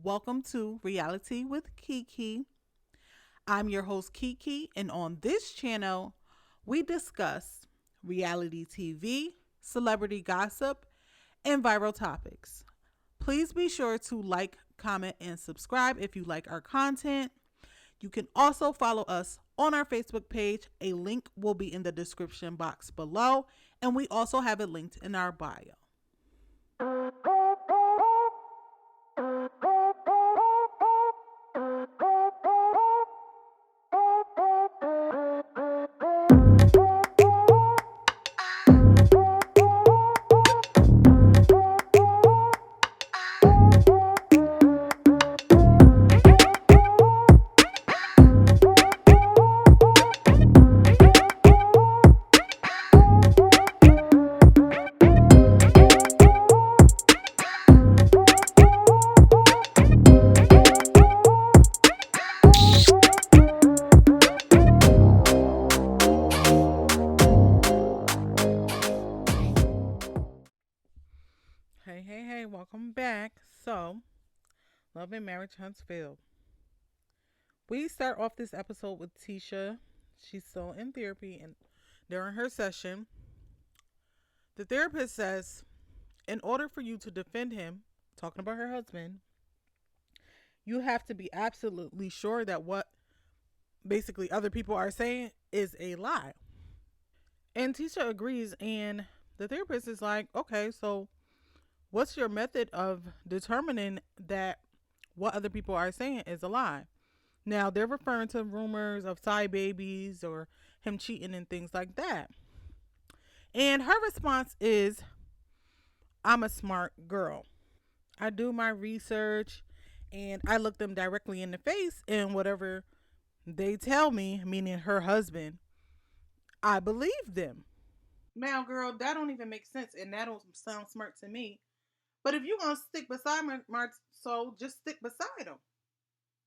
Welcome to Reality with Kiki. I'm your host, Kiki, and on this channel, we discuss reality TV, celebrity gossip, and viral topics. Please be sure to like, comment, and subscribe if you like our content. You can also follow us on our Facebook page. A link will be in the description box below, and we also have it linked in our bio. Hey, welcome back. So, Love and Marriage Huntsville. We start off this episode with Tisha. She's still in therapy, and during her session, the therapist says, in order for you to defend him, talking about her husband, you have to be absolutely sure that what basically other people are saying is a lie. And Tisha agrees, and the therapist is like, okay, so what's your method of determining that what other people are saying is a lie? Now, they're referring to rumors of side babies or him cheating and things like that. And her response is, I'm a smart girl. I do my research and I look them directly in the face, and whatever they tell me, meaning her husband, I believe them. Now, girl, that don't even make sense, and that don't sound smart to me. But if you're gonna stick beside my soul, just stick beside him.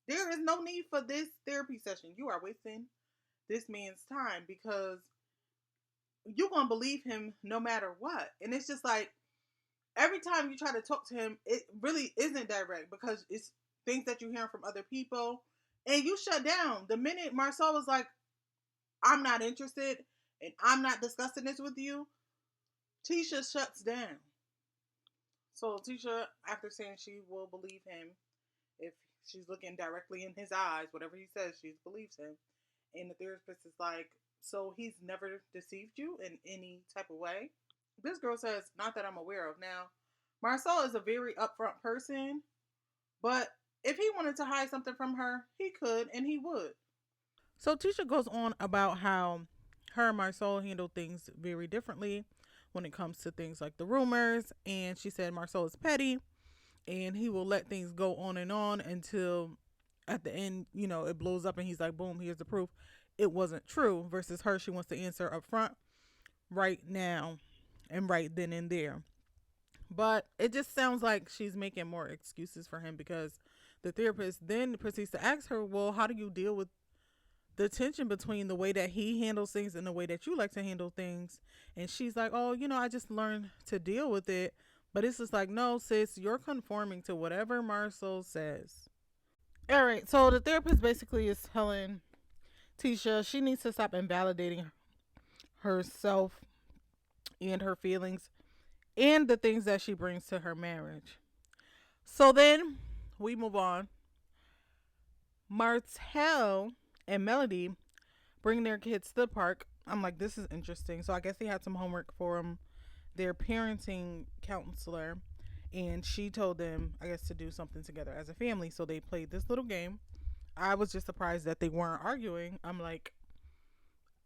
There is no need for this therapy session. You are wasting this man's time because you're gonna believe him no matter what. And it's just like every time you try to talk to him, it really isn't direct because it's things that you hear from other people, and you shut down the minute Marcel was like, "I'm not interested and I'm not discussing this with you." Tisha shuts down. So Tisha, after saying she will believe him if she's looking directly in his eyes, whatever he says, she believes him. And the therapist is like, so he's never deceived you in any type of way? This girl says, not that I'm aware of. Now, Marcel is a very upfront person, but if he wanted to hide something from her, he could and he would. So Tisha goes on about how her and Marcel handle things very differently when it comes to things like the rumors. And she said Marcel is petty and he will let things go on until at the end, it blows up and he's like, boom, here's the proof. It wasn't true. Versus her, she wants to answer up front right now and right then and there. But it just sounds like she's making more excuses for him because the therapist then proceeds to ask her, well, how do you deal with the tension between the way that he handles things and the way that you like to handle things? And she's like, oh, I just learned to deal with it. But it's just like, no, sis, you're conforming to whatever Marcel says. All right, so the therapist basically is telling Tisha she needs to stop invalidating herself and her feelings and the things that she brings to her marriage. So then we move on. Martell and Melody bring their kids to the park. I'm like, this is interesting. So I guess they had some homework for them. Their parenting counselor, and she told them, I guess, to do something together as a family. So they played this little game. I was just surprised that they weren't arguing. I'm like,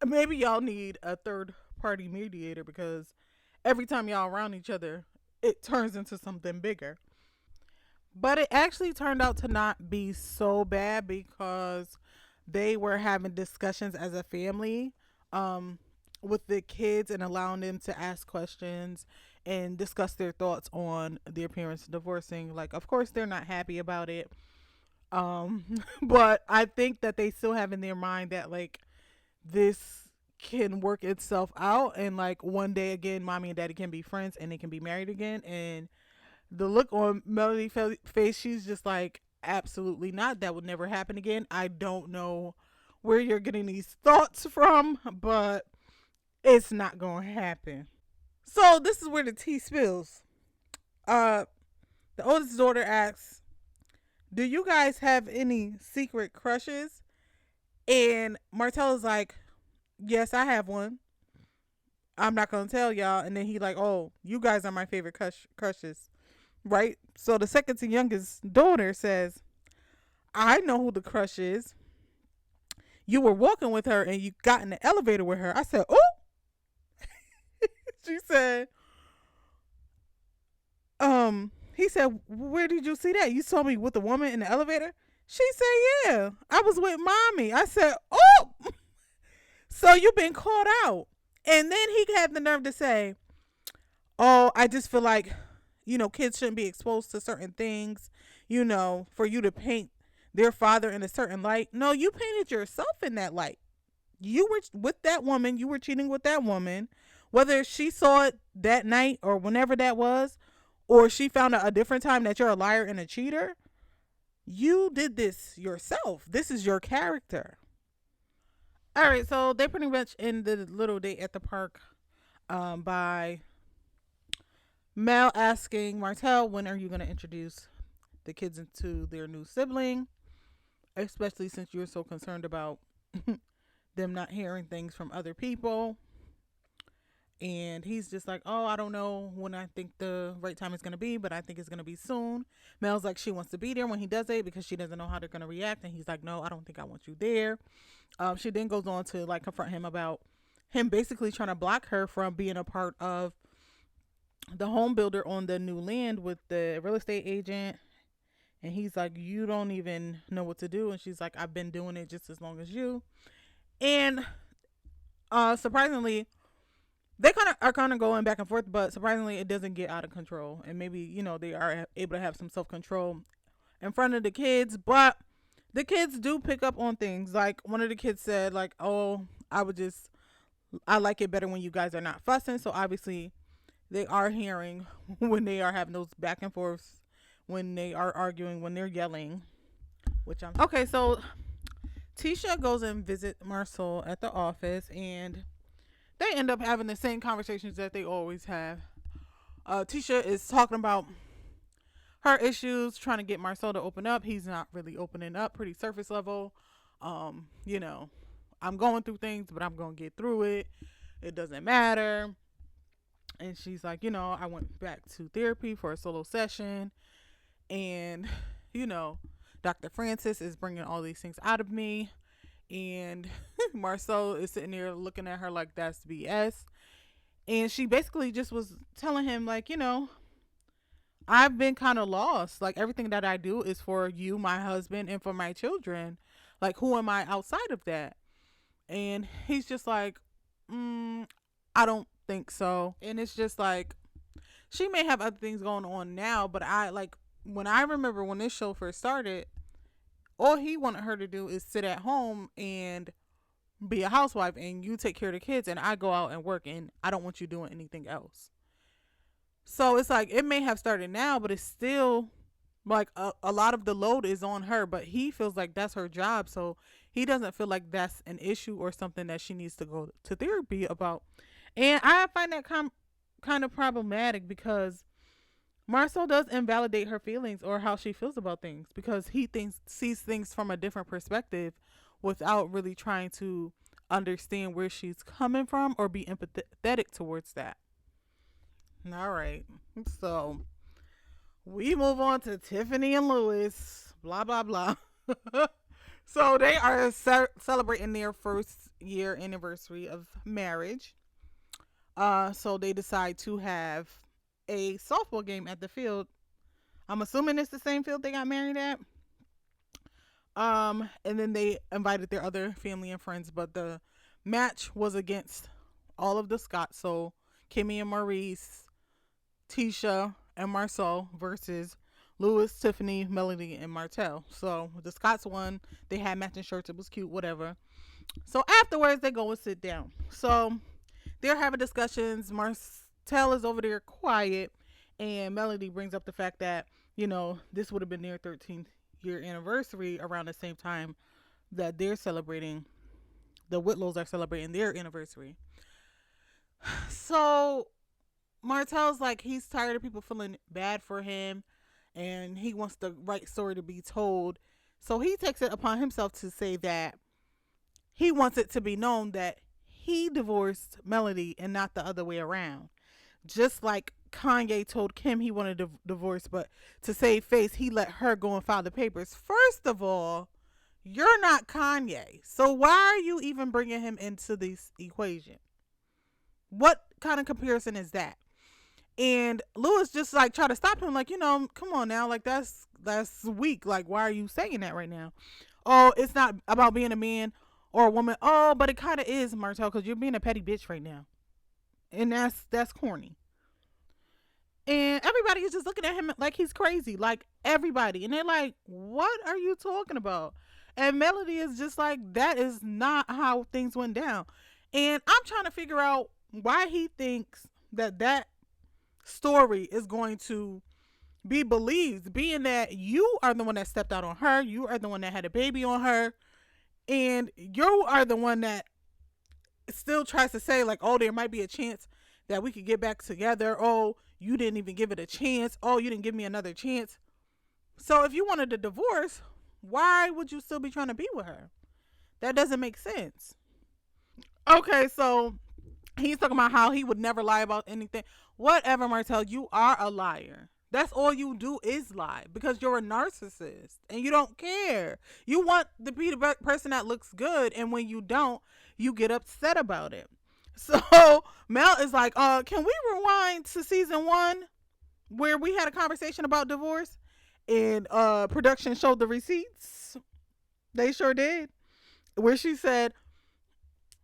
maybe y'all need a third party mediator because every time y'all around each other, it turns into something bigger. But it actually turned out to not be so bad because they were having discussions as a family with the kids and allowing them to ask questions and discuss their thoughts on their parents divorcing. Like, of course, they're not happy about it. Um, but I think that they still have in their mind that, like, this can work itself out and, like, one day again mommy and daddy can be friends and they can be married again, and The look on Melody's face, she's just like, absolutely not. That would never happen again. I don't know where you're getting these thoughts from, but it's not going to happen. So this is where the tea spills. Uh, the oldest daughter asks, "Do you guys have any secret crushes?" And Martell is like, "Yes, I have one. I'm not gonna tell y'all." And then he like, "Oh, you guys are my favorite crushes, right?" So the second to youngest daughter says, "I know who the crush is. You were walking with her and you got in the elevator with her." I said, "Oh." She said, he said, "Where did you see that? You saw me with a woman in the elevator?" She said, "Yeah, I was with mommy." I said, "Oh, so you've been caught out." And then he had the nerve to say, "Oh, I just feel like, kids shouldn't be exposed to certain things, for you to paint their father in a certain light." No, you painted yourself in that light. You were with that woman, you were cheating with that woman, whether she saw it that night or whenever that was, or she found out a different time that you're a liar and a cheater. You did this yourself. This is your character. All right, so they pretty much end the little date at the park by Mel asking Martell, "When are you going to introduce the kids into their new sibling, especially since you're so concerned about them not hearing things from other people?" And he's just like, "Oh, I don't know when I think the right time is going to be, but I think it's going to be soon." Mel's like, she wants to be there when he does it because she doesn't know how they're going to react. And he's like, "No, I don't think I want you there." She then goes on to like confront him about him basically trying to block her from being a part of the home builder on the new land with the real estate agent. And he's like, "You don't even know what to do." And she's like, "I've been doing it just as long as you." And surprisingly, they kind of going back and forth, but surprisingly, it doesn't get out of control. And maybe they are able to have some self control in front of the kids, but the kids do pick up on things. Like one of the kids said, like, "Oh, I like it better when you guys are not fussing." So obviously, they are hearing when they are having those back and forths, when they are arguing, when they're yelling. Which I'm okay. So Tisha goes and visit Marcel at the office, and they end up having the same conversations that they always have. Tisha is talking about her issues, trying to get Marcel to open up. He's not really opening up, pretty surface level. Um, you know, I'm going through things, but I'm going to get through it. It doesn't matter. And she's like, I went back to therapy for a solo session. And, you know, Dr. Francis is bringing all these things out of me. And Marcel is sitting there looking at her like that's BS. And she basically just was telling him, like, I've been kind of lost. Like, everything that I do is for you, my husband, and for my children. Like, who am I outside of that? And he's just like, I don't think so. And it's just like, she may have other things going on now, but when I remember when this show first started, all he wanted her to do is sit at home and be a housewife, and you take care of the kids, and I go out and work, and I don't want you doing anything else. So it's like, it may have started now, but it's still like a lot of the load is on her, but he feels like that's her job. So he doesn't feel like that's an issue or something that she needs to go to therapy about. And I find that kind of problematic, because Marcel does invalidate her feelings or how she feels about things, because he sees things from a different perspective without really trying to understand where she's coming from or be empathetic towards that. All right. So we move on to Tiffany and Louis. Blah, blah, blah. So they are celebrating their first year anniversary of marriage. So they decide to have a softball game at the field. I'm assuming it's the same field they got married at. And then they invited their other family and friends, but the match was against all of the Scots. So Kimmy and Maurice, Tisha and Marcel versus Louis, Tiffany, Melody, and Martell. So the Scots won. They had matching shirts. It was cute, whatever. So afterwards, they go and sit down. So they're having discussions. Martell is over there quiet, And Melody brings up the fact that, this would have been their 13th year anniversary around the same time that they're celebrating, the Whitlows are celebrating their anniversary. So Martell's like, he's tired of people feeling bad for him and he wants the right story to be told. So he takes it upon himself to say that he wants it to be known that he divorced Melody and not the other way around. Just like Kanye told Kim he wanted a divorce, but to save face, he let her go and file the papers. First of all, you're not Kanye. So why are you even bringing him into this equation? What kind of comparison is that? And Lewis just like try to stop him, like, come on now, like that's weak. Like, why are you saying that right now? Oh, it's not about being a man or a woman. Oh, but it kind of is, Martell, because you're being a petty bitch right now, and that's corny. And everybody is just looking at him like he's crazy, like everybody, and they're like, "What are you talking about?" And Melody is just like, "That is not how things went down." And I'm trying to figure out why he thinks that story is going to be believed, being that you are the one that stepped out on her, you are the one that had a baby on her, and you are the one that still tries to say, like, oh, there might be a chance that we could get back together. Oh, you didn't even give it a chance. Oh, you didn't give me another chance. So if you wanted a divorce, why would you still be trying to be with her? That doesn't make sense. Okay, so he's talking about how he would never lie about anything. Whatever, Martell, you are a liar. That's all you do is lie because you're a narcissist and you don't care. You want to be the person that looks good, and when you don't, you get upset about it. So Mel is like, can we rewind to season 1 where we had a conversation about divorce and production showed the receipts? They sure did. Where she said,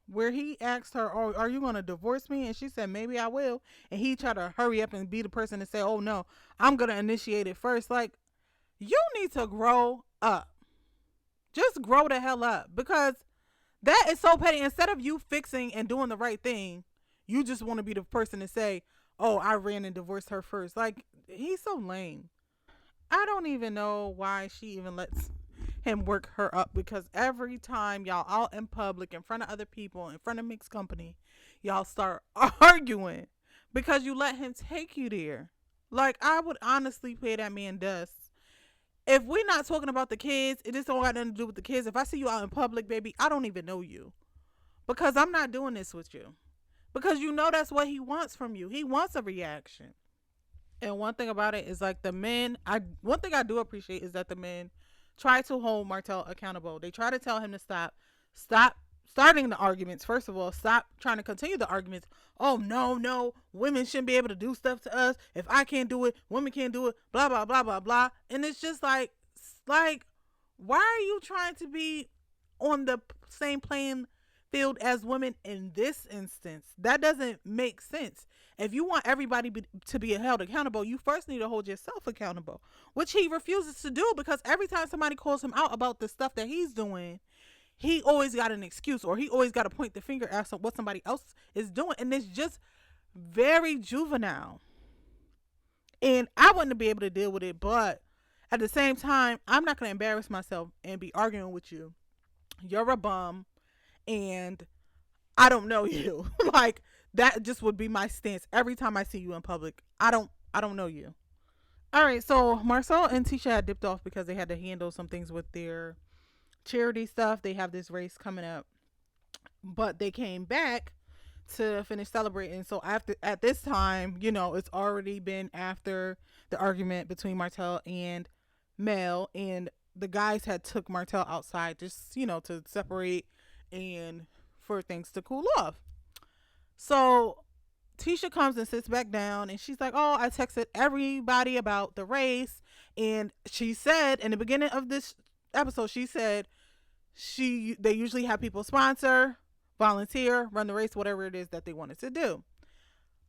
where he asked her, "Oh, are you going to divorce me?" And she said, "Maybe I will." And he tried to hurry up and be the person to say, "Oh no, I'm going to initiate it first." Like, you need to grow up. Just grow the hell up, because that is so petty. Instead of you fixing and doing the right thing, you just want to be the person to say, "Oh, I ran and divorced her first." Like, he's so lame. I don't even know why she even lets him work her up, because every time y'all out in public, in front of other people, in front of mixed company, y'all start arguing because you let him take you there. Like, I would honestly pay that man dust. If we're not talking about the kids, it just don't got nothing to do with the kids. If I see you out in public, baby, I don't even know you, because I'm not doing this with you. Because that's what he wants from you. He wants a reaction. And one thing about it is, like, the men, one thing I do appreciate is that the men try to hold Martell accountable. They try to tell him to stop starting the arguments. First of all, stop trying to continue the arguments. Oh no, no, women shouldn't be able to do stuff to us. If I can't do it, women can't do it. Blah blah blah blah blah. And it's just like, why are you trying to be on the same playing field as women in this instance? That doesn't make sense. If you want everybody to be held accountable, you first need to hold yourself accountable, which he refuses to do, because every time somebody calls him out about the stuff that he's doing, he always got an excuse, or he always got to point the finger at what somebody else is doing. And it's just very juvenile. And I wouldn't be able to deal with it, but at the same time, I'm not going to embarrass myself and be arguing with you. You're a bum, and I don't know you. Like, that just would be my stance every time I see you in public. I don't know you. All right, so Marcel and Tisha had dipped off because they had to handle some things with their charity stuff. They have this race coming up, but they came back to finish celebrating. So after, at this time, it's already been after the argument between Martell and Mel, and the guys had took Martell outside just to separate and for things to cool off. So Tisha comes and sits back down, and she's like, "Oh, I texted everybody about the race." And she said in the beginning of this episode, she said they usually have people sponsor, volunteer, run the race, whatever it is that they wanted to do.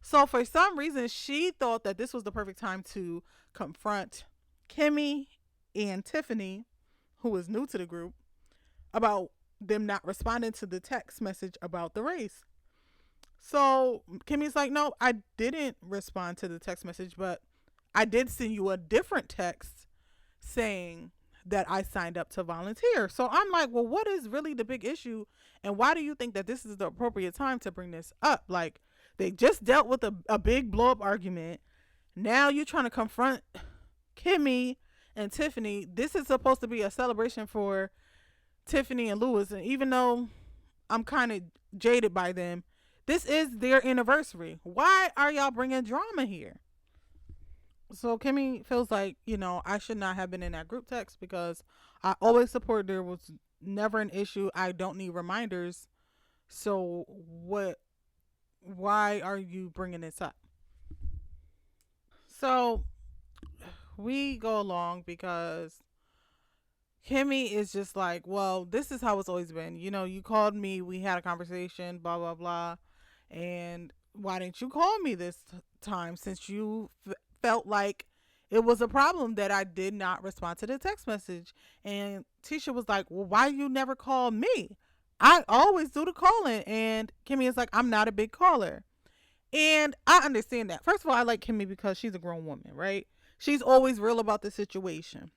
So for some reason, she thought that this was the perfect time to confront Kimmy and Tiffany, who is new to the group, about them not responding to the text message about the race. So Kimmy's like, "No, I didn't respond to the text message, but I did send you a different text saying that I signed up to volunteer. So I'm like, well, what is really the big issue? And why do you think that this is the appropriate time to bring this up? Like, they just dealt with a big blow up argument. Now you're trying to confront Kimmy and Tiffany. This is supposed to be a celebration for Tiffany and Lewis. And even though I'm kind of jaded by them, this is their anniversary. Why are y'all bringing drama here? So Kimmy feels like, I should not have been in that group text because I always support there was never an issue. I don't need reminders. So why are you bringing this up? So we go along because Kimmy is just like, well, this is how it's always been. You called me, we had a conversation, blah, blah, blah. And why didn't you call me this time since you felt like it was a problem that I did not respond to the text message? And Tisha was like, well, why you never call me? I always do the calling. And Kimmy is like, I'm not a big caller. And I understand that. First of all, I like Kimmy because she's a grown woman, right? She's always real about the situation.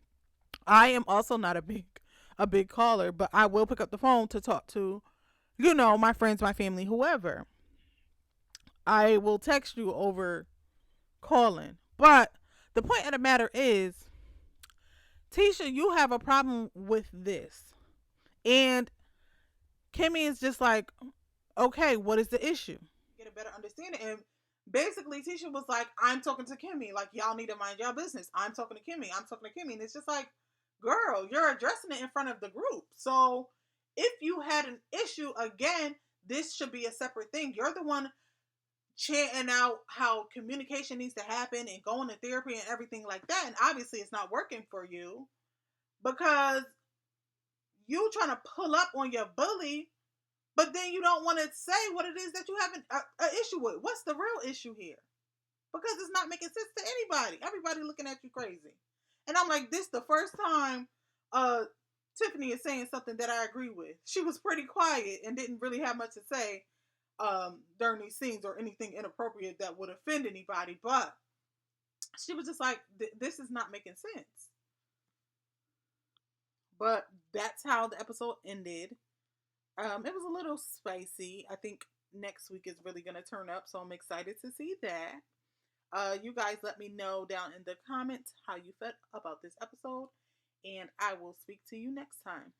I am also not a big caller, but I will pick up the phone to talk to, my friends, my family, whoever. I will text you over calling. But the point of the matter is, Tisha, you have a problem with this. And Kimmy is just like, okay, what is the issue? Get a better understanding. And basically, Tisha was like, I'm talking to Kimmy. Like, y'all need to mind y'all business. I'm talking to Kimmy. I'm talking to Kimmy. And it's just like, girl, you're addressing it in front of the group. So if you had an issue, again, this should be a separate thing. You're the one chanting out how communication needs to happen and going to therapy and everything like that. And obviously, it's not working for you because you trying to pull up on your bully, but then you don't want to say what it is that you have an issue with. What's the real issue here? Because it's not making sense to anybody. Everybody looking at you crazy. And I'm like, this the first time Tiffany is saying something that I agree with. She was pretty quiet and didn't really have much to say during these scenes or anything inappropriate that would offend anybody. But she was just like, this is not making sense. But that's how the episode ended. It was a little spicy. I think next week is really going to turn up, so I'm excited to see that. You guys let me know down in the comments how you felt about this episode, and I will speak to you next time.